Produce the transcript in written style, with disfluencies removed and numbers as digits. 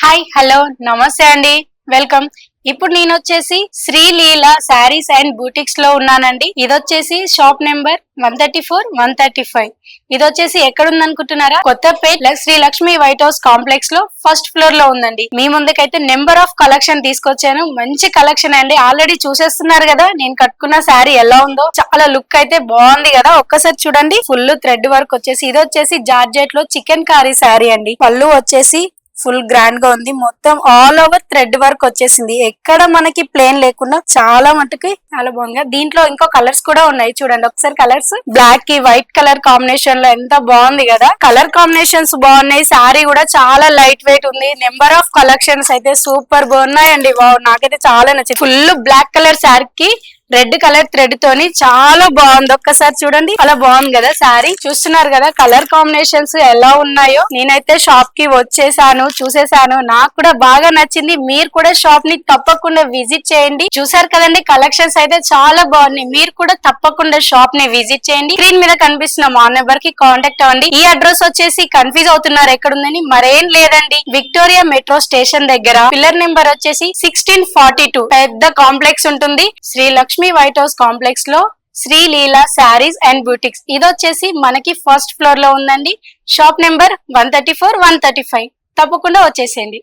Hi hello నమస్తే అండి. Welcome. ఇప్పుడు నేను వచ్చేసి శ్రీలీల శారీస్ అండ్ బూటిక్స్ లో ఉన్నానండి. ఇది వచ్చేసి షాప్ నెంబర్ 134, 135. ఇది వచ్చేసి ఎక్కడ ఉంది అనుకుంటున్నారా? Kothapet Sri Lakshmi white house complex లో ఫస్ట్ ఫ్లోర్ లో ఉందండి. మీ ముందుకైతే నెంబర్ ఆఫ్ కలెక్షన్ తీసుకొచ్చాను. మంచి కలెక్షన్ అండి. ఆల్రెడీ చూసేస్తున్నారు కదా నేను కట్టుకున్న శారీ ఎలా ఉందో. చాలా లుక్ అయితే బాగుంది కదా. ఒక్కసారి చూడండి. ఫుల్ థ్రెడ్ వర్క్ వచ్చేసి ఇది వచ్చేసి జార్జెట్ లో చికెన్ కారీ శారీ అండి. పళ్ళు వచ్చేసి ఫుల్ గ్రాండ్ గా ఉంది. మొత్తం ఆల్ ఓవర్ థ్రెడ్ వర్క్ వచ్చేసింది. ఎక్కడ మనకి ప్లేన్ లేకుండా చాలా మటుకి చాలా బాగుంది. దీంట్లో ఇంకో కలర్స్ కూడా ఉన్నాయి. చూడండి ఒకసారి కలర్స్. బ్లాక్ కి వైట్ కలర్ కాంబినేషన్ లో ఎంత బాగుంది కదా. కలర్ కాంబినేషన్స్ బాగున్నాయి. శారీ కూడా చాలా లైట్ వెయిట్ ఉంది. నెంబర్ ఆఫ్ కలెక్షన్స్ అయితే సూపర్ బాగున్నాయండి. వావ్, నాకైతే చాలా నచ్చింది. ఫుల్ బ్లాక్ కలర్ శారీకి రెడ్ కలర్ థ్రెడ్ తోని చాలా బాగుంది. ఒక్కసారి చూడండి, చాలా బాగుంది కదా శారీ. చూస్తున్నారు కదా కలర్ కాంబినేషన్స్ ఎలా ఉన్నాయో. నేనైతే షాప్ కి వచ్చేసాను, చూసేసాను. నాకు కూడా బాగా నచ్చింది. మీరు కూడా షాప్ ని తప్పకుండా విజిట్ చేయండి. చూసారు కదండి కలెక్షన్స్ అయితే చాలా బాగున్నాయి. మీరు కూడా తప్పకుండా షాప్ ని విజిట్ చేయండి. స్క్రీన్ మీద కనిపిస్తున్న మా నెంబర్ కి కాంటాక్ట్ అవ్వండి. ఈ అడ్రస్ వచ్చేసి కన్ఫ్యూజ్ అవుతున్నారు ఎక్కడుందని. మరేం లేదండి, విక్టోరియా మెట్రో స్టేషన్ దగ్గర. పిల్లర్ నెంబర్ వచ్చేసి 1642. పెద్ద కాంప్లెక్స్ ఉంటుంది. Sri Lakshmi white house complex లో శ్రీలీల శారీస్ అండ్ బూటిక్స్. ఇది వచ్చేసి మనకి ఫస్ట్ ఫ్లోర్ లో ఉందండి. Shop number 134, 135. తప్పకుండా వచ్చేసేయండి.